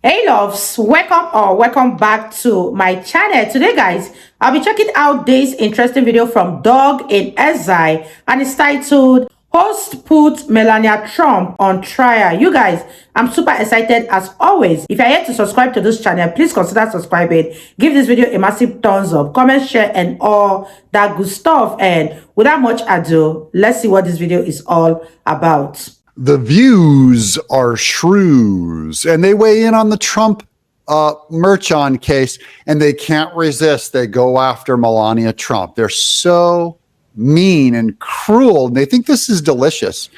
Hey loves, welcome back to my channel. Today guys, I'll be checking out this interesting video from Doug in Ezai, and it's titled Host Put Melania Trump on Trial. You guys, I'm super excited as always. If you're yet to subscribe to this channel, please consider subscribing. Give this video a massive thumbs up, comment, share, and all that good stuff. And without much ado, let's see what this video is all about. The views are shrews, and they weigh in on the Trump merch-on case, and they can't resist. They go after Melania Trump. They're so mean and cruel, and they think this is delicious,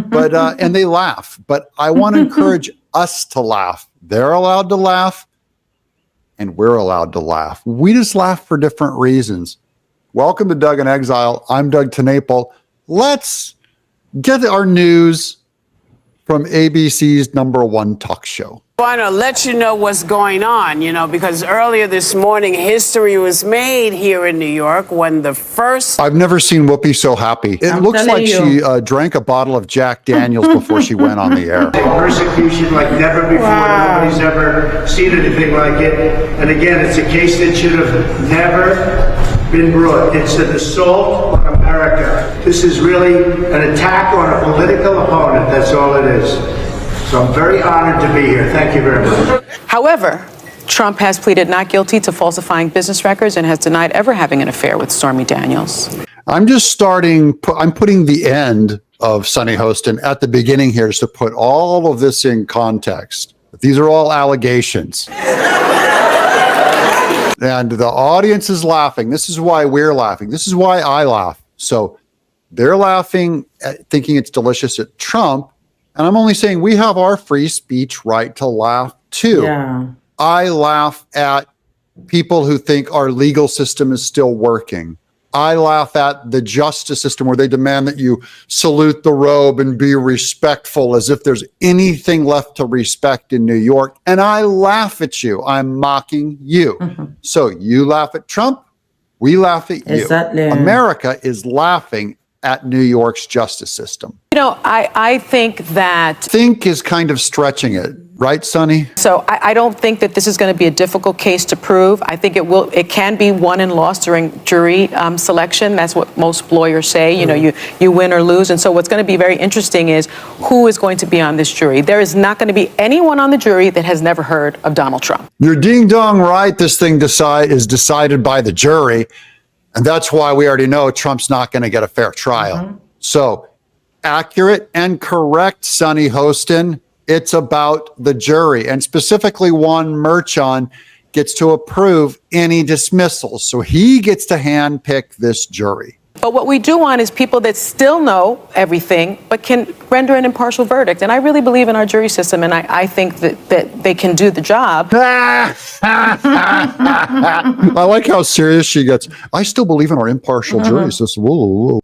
but and they laugh. But I want to encourage us to laugh. They're allowed to laugh, and we're allowed to laugh. We just laugh for different reasons. Welcome to Doug in Exile. I'm Doug TeNapel. Let's get our news from ABC's #1 talk show. I want to let you know what's going on, because earlier this morning, history was made here in New York when the first... I've never seen Whoopi so happy. It looks like she drank a bottle of Jack Daniels before she went on the air. Persecution like never before. Wow. Nobody's ever seen anything like it. And again, it's a case that should have never been brought. It's an assault on America. This is really an attack on a political opponent. That's all it is. So I'm very honored to be here. Thank you very much. However, Trump has pleaded not guilty to falsifying business records and has denied ever having an affair with Stormy Daniels. I'm putting the end of Sunny Hostin at the beginning here just to put all of this in context. These are all allegations. And the audience is laughing. This is why we're laughing. This is why I laugh. So they're laughing, thinking it's delicious at Trump. And I'm only saying we have our free speech right to laugh too. Yeah. I laugh at people who think our legal system is still working. I laugh at the justice system where they demand that you salute the robe and be respectful as if there's anything left to respect in New York. And I laugh at you. I'm mocking you. So you laugh at Trump, we laugh at you. Exactly. America is laughing at New York's justice system. I think that... Think is kind of stretching it. Right, Sonny? So I don't think that this is going to be a difficult case to prove. I think it can be won and lost during jury selection. That's what most lawyers say. You win or lose. And so what's going to be very interesting is who is going to be on this jury. There is not going to be anyone on the jury that has never heard of Donald Trump. You're ding dong right. This thing is decided by the jury. And that's why we already know Trump's not going to get a fair trial. So accurate and correct, Sunny Hostin. It's about the jury, and specifically Juan Merchan gets to approve any dismissals. So he gets to handpick this jury. But what we do want is people that still know everything, but can render an impartial verdict. And I really believe in our jury system, and I think that they can do the job. I like how serious she gets. I still believe in our impartial jury system. Whoa.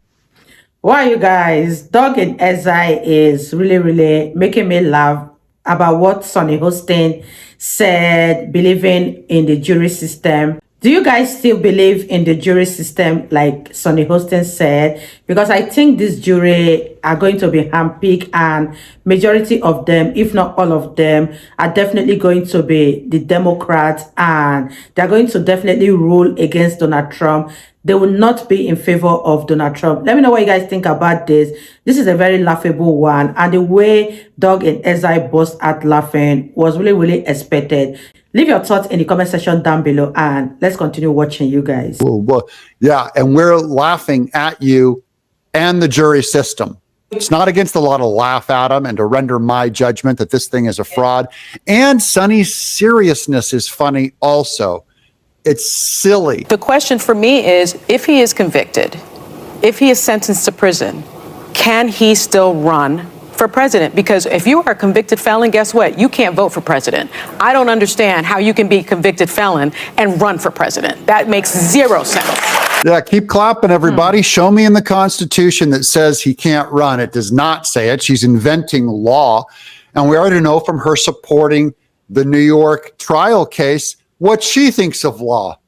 Wow, you guys, Doug in Ezai is really making me laugh about what Sunny Hostin said, believing in the jury system. Do you guys still believe in the jury system like Sunny Hostin said? Because I think this jury are going to be handpicked, and majority of them, if not all of them, are definitely going to be the Democrats, and they're going to definitely rule against Donald Trump. They will not be in favor of Donald Trump. Let me know what you guys think about this. This is a very laughable one, and the way Doug and Ezai burst out laughing was really expected. Leave your thoughts in the comment section down below, and let's continue watching, you guys. Well, yeah, and we're laughing at you and the jury system. It's not against the law to laugh at them and to render my judgment that this thing is a fraud. And Sonny's seriousness is funny also. It's silly. The question for me is, if he is convicted, if he is sentenced to prison, can he still run for president? Because if you are a convicted felon, guess what? You can't vote for president. I don't understand how you can be a convicted felon and run for president. That makes zero sense. Yeah, keep clapping, everybody. Show me in the Constitution that says he can't run. It does not say it. She's inventing law. And we already know from her supporting the New York trial case what she thinks of law.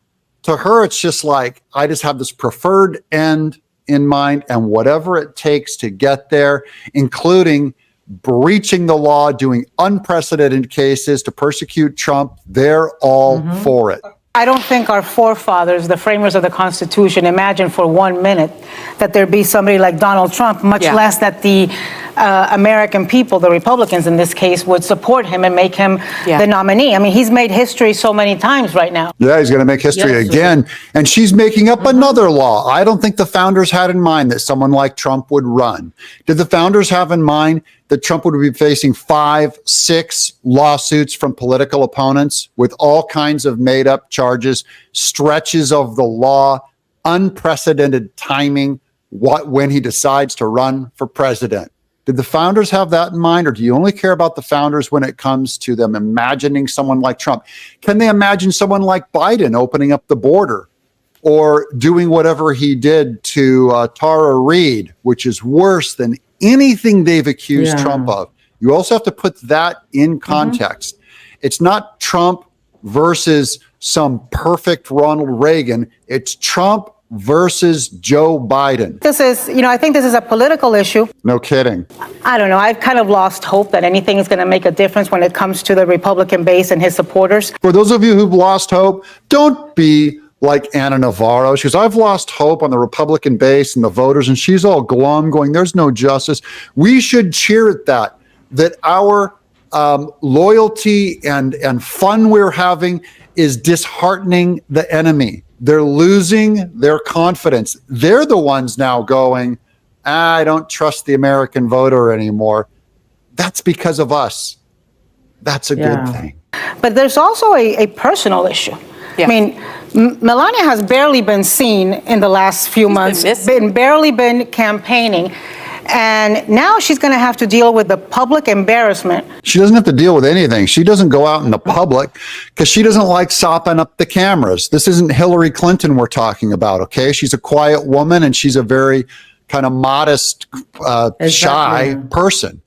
To her, it's just like, I just have this preferred end in mind, and whatever it takes to get there, including breaching the law, doing unprecedented cases to persecute Trump. They're all for it. I don't think our forefathers, the framers of the Constitution, imagined for 1 minute that there'd be somebody like Donald Trump, much less that the American people, the Republicans in this case, would support him and make him the nominee. I mean, he's made history so many times right now. Yeah, he's going to make history again. And she's making up another law. I don't think the founders had in mind that someone like Trump would run. Did the founders have in mind that Trump would be facing 5, 6 lawsuits from political opponents with all kinds of made up charges, stretches of the law, unprecedented timing, when he decides to run for president? Did the founders have that in mind, or do you only care about the founders when it comes to them imagining someone like Trump? Can they imagine someone like Biden opening up the border or doing whatever he did to Tara Reid, which is worse than anything they've accused Trump of? You also have to put that in context. It's not Trump versus some perfect Ronald Reagan. It's Trump versus Joe Biden. This is, I think this is a political issue. No kidding. I don't know. I've kind of lost hope that anything is going to make a difference when it comes to the Republican base and his supporters. For those of you who've lost hope, don't be like Anna Navarro. She goes, I've lost hope on the Republican base and the voters, and she's all glum going, there's no justice. We should cheer at that our loyalty and fun we're having is disheartening the enemy. They're losing their confidence. They're the ones now going, I don't trust the American voter anymore. That's because of us. That's a good thing. But there's also a personal issue. I mean, Melania has barely been seen in the last few months, barely been campaigning. And now she's going to have to deal with the public embarrassment. She doesn't have to deal with anything. She doesn't go out in the public because she doesn't like sopping up the cameras. This isn't Hillary Clinton we're talking about, okay? She's a quiet woman and she's a very kind of modest, shy person.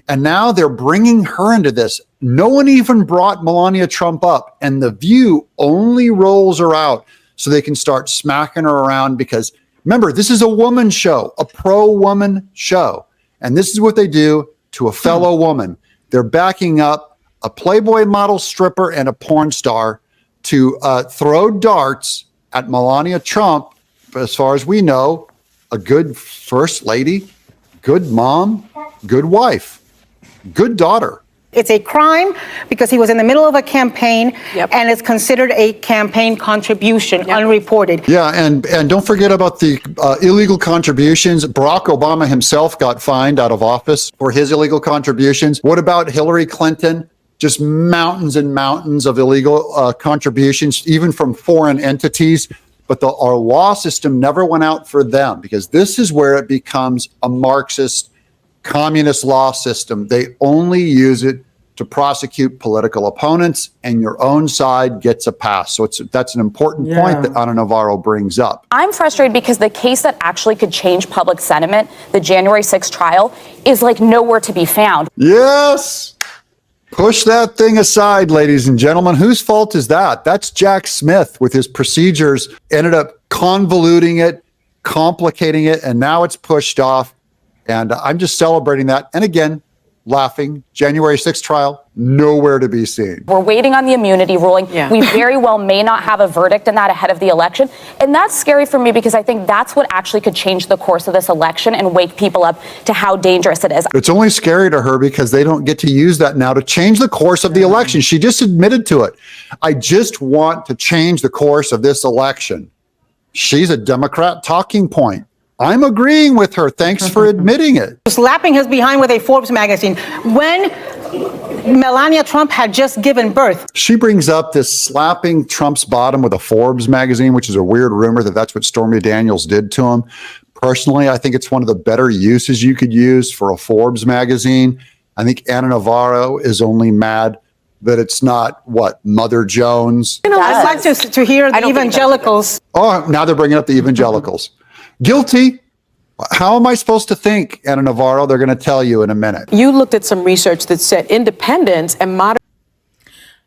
And now they're bringing her into this. No one even brought Melania Trump up, and The View only rolls her out so they can start smacking her around because remember, this is a woman show, a pro-woman show. And this is what they do to a fellow woman. They're backing up a Playboy model stripper and a porn star to throw darts at Melania Trump, as far as we know, a good first lady, good mom, good wife, good daughter. It's a crime because he was in the middle of a campaign and it's considered a campaign contribution, unreported. Yeah, and don't forget about the illegal contributions. Barack Obama himself got fined out of office for his illegal contributions. What about Hillary Clinton? Just mountains and mountains of illegal contributions, even from foreign entities. But our law system never went out for them because this is where it becomes a Marxist communist law system. They only use it to prosecute political opponents, and your own side gets a pass. So that's an important point that Ana Navarro brings up. I'm frustrated because the case that actually could change public sentiment, the January 6th trial, is like nowhere to be found. Yes. Push that thing aside, ladies and gentlemen. Whose fault is that? That's Jack Smith with his procedures, ended up convoluting it, complicating it, and now it's pushed off. And I'm just celebrating that. And again, laughing. January 6th trial, nowhere to be seen. We're waiting on the immunity ruling. We very well may not have a verdict in that ahead of the election. And that's scary for me because I think that's what actually could change the course of this election and wake people up to how dangerous it is. It's only scary to her because they don't get to use that now to change the course of the election. She just admitted to it. I just want to change the course of this election. She's a Democrat talking point. I'm agreeing with her. Thanks for admitting it. Slapping his behind with a Forbes magazine when Melania Trump had just given birth. She brings up this slapping Trump's bottom with a Forbes magazine, which is a weird rumor that that's what Stormy Daniels did to him. Personally, I think it's one of the better uses you could use for a Forbes magazine. I think Ana Navarro is only mad that it's not, Mother Jones. I'd like to hear the evangelicals. Oh, now they're bringing up the evangelicals. Guilty. How am I supposed to think, Ana Navarro? They're going to tell you in a minute. You looked at some research that said independence and modern.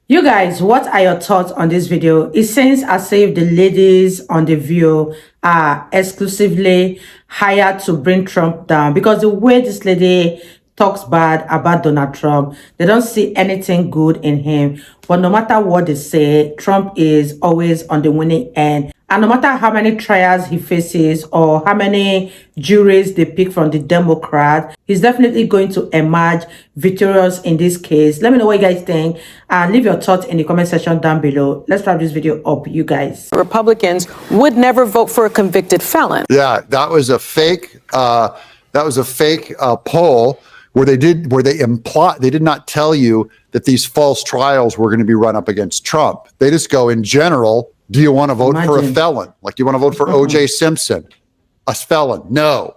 You guys, what are your thoughts on this video? It seems as if the ladies on The View are exclusively hired to bring Trump down because the way this lady talks bad about Donald Trump. They don't see anything good in him. But no matter what they say, Trump is always on the winning end. And no matter how many trials he faces or how many juries they pick from the Democrat, he's definitely going to emerge victorious in this case. Let me know what you guys think and leave your thoughts in the comment section down below. Let's wrap this video up, you guys. Republicans would never vote for a convicted felon. Yeah, that was a fake. Poll where they did not tell you that these false trials were going to be run up against Trump. They just go, in general, do you want to vote for a felon? Like, do you want to vote for O.J. Simpson? A felon? No.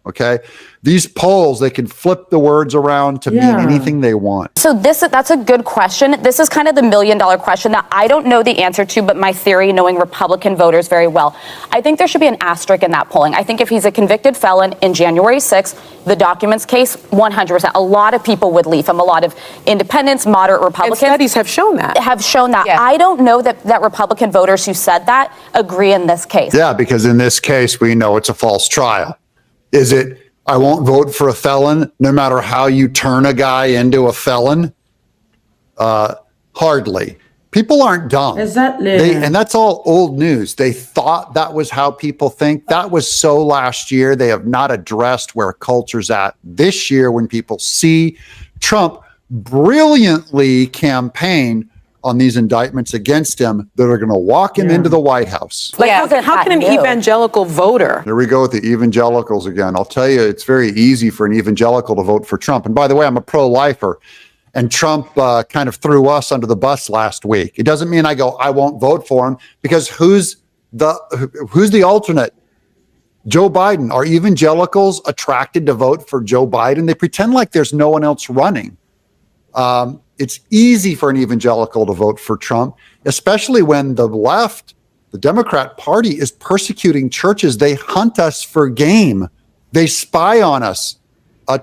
Okay. These polls, they can flip the words around to mean anything they want. So that's a good question. This is kind of the $1 million question that I don't know the answer to, but my theory, knowing Republican voters very well, I think there should be an asterisk in that polling. I think if he's a convicted felon in January 6th, the documents case, 100%. A lot of people would leave him. A lot of independents, moderate Republicans. And studies have shown that. Yeah. I don't know that Republican voters who said that agree in this case. Yeah, because in this case, we know it's a false trial. Is it, I won't vote for a felon no matter how you turn a guy into a felon? Hardly. People aren't dumb. Exactly. And that's all old news. They thought that was how people think. That was so last year. They have not addressed where culture's at this year when people see Trump brilliantly campaign on these indictments against him that are going to walk him into the White House. Like, how can an evangelical voter? There we go with the evangelicals again. I'll tell you, it's very easy for an evangelical to vote for Trump. And by the way, I'm a pro-lifer. And Trump kind of threw us under the bus last week. It doesn't mean I go, I won't vote for him, because who's the alternate? Joe Biden. Are evangelicals attracted to vote for Joe Biden? They pretend like there's no one else running. It's easy for an evangelical to vote for Trump, especially when the left, the Democrat Party, is persecuting churches. They hunt us for game. They spy on us.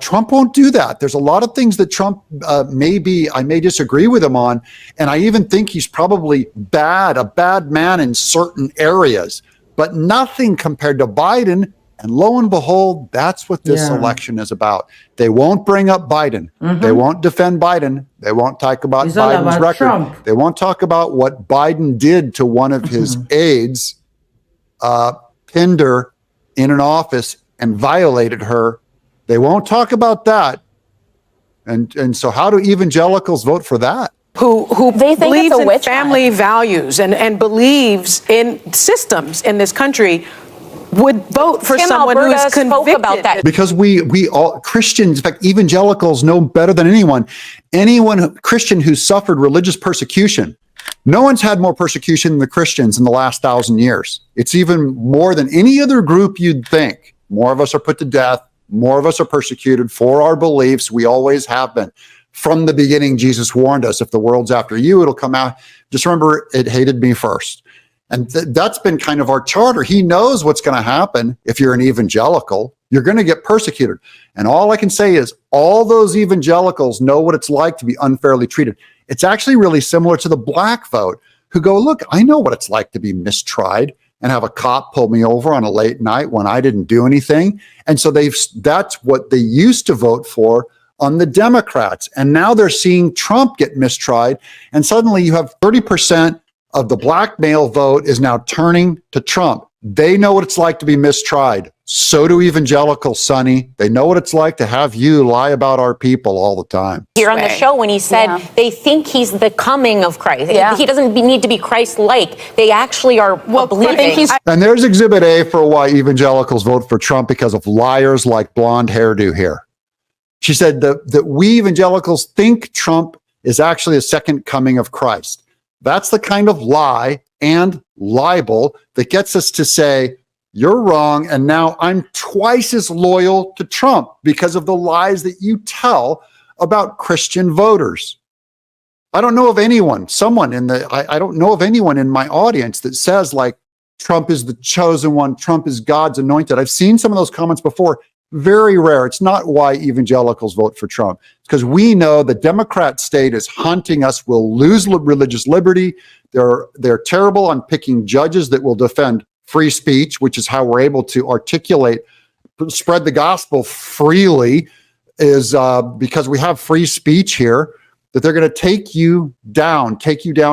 Trump won't do that. There's a lot of things that Trump I may disagree with him on, and I even think he's probably a bad man in certain areas, but nothing compared to Biden. And lo and behold, that's what this election is about. They won't bring up Biden. They won't defend Biden. They won't talk about Biden's record. Trump. They won't talk about what Biden did to one of his aides, pinned her in an office and violated her. They won't talk about that. And so how do evangelicals vote for that? Who believes in family values and believes in systems in this country would vote for someone who is convicted. About that. Because we all, Christians, in fact, evangelicals know better than anyone Christian who suffered religious persecution. No one's had more persecution than the Christians in the last 1,000 years. It's even more than any other group you'd think. More of us are put to death. More of us are persecuted for our beliefs. We always have been. From the beginning, Jesus warned us, if the world's after you, it'll come out. Just remember, it hated me first. And that's been kind of our charter. He knows what's going to happen if you're an evangelical. You're going to get persecuted. And all I can say is all those evangelicals know what it's like to be unfairly treated. It's actually really similar to the black vote, who go, look, I know what it's like to be mistried and have a cop pull me over on a late night when I didn't do anything. And so that's what they used to vote for on the Democrats. And now they're seeing Trump get mistried. And suddenly you have 30% of the black male vote is now turning to Trump. They know what it's like to be mistried. So do evangelicals, Sonny. They know what it's like to have you lie about our people all the time. Here on the show when he said they think he's the coming of Christ. Yeah. He doesn't need to be Christ-like. They actually are believing. And there's Exhibit A for why evangelicals vote for Trump, because of liars like blonde hairdo here. She said that we evangelicals think Trump is actually a second coming of Christ. That's the kind of lie and libel that gets us to say, you're wrong, and now I'm twice as loyal to Trump because of the lies that you tell about Christian voters. I don't know of anyone, I don't know of anyone in my audience that says, like, Trump is the chosen one, Trump is God's anointed. I've seen some of those comments before. Very rare. It's not why evangelicals vote for Trump. It's because we know the Democrat state is hunting us. We'll lose religious liberty. They're terrible on picking judges that will defend free speech, which is how we're able to spread the gospel freely. is because we have free speech here, that they're going to take you down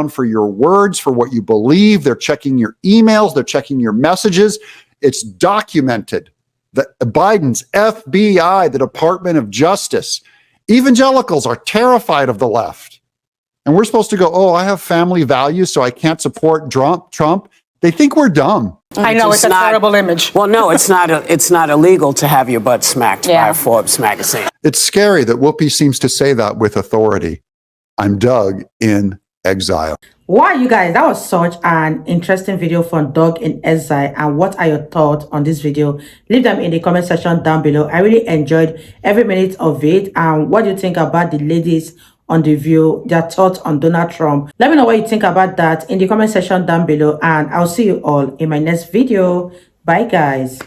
for your words, for what you believe. They're checking your emails. They're checking your messages. It's documented that Biden's FBI, the Department of Justice, evangelicals are terrified of the left. And we're supposed to go, oh, I have family values, so I can't support Trump. They think we're dumb. I know, it's a terrible image. Well, no, it's not illegal to have your butt smacked by a Forbes magazine. It's scary that Whoopi seems to say that with authority. I'm Doug in exile. Wow, you guys, that was such an interesting video from Doug in exile. And what are your thoughts on this video? Leave them in the comment section down below. I really enjoyed every minute of it. And what do you think about the ladies on the View, their thoughts on Donald Trump? Let me know what you think about that in the comment section down below. And I'll see you all in my next video. Bye, guys.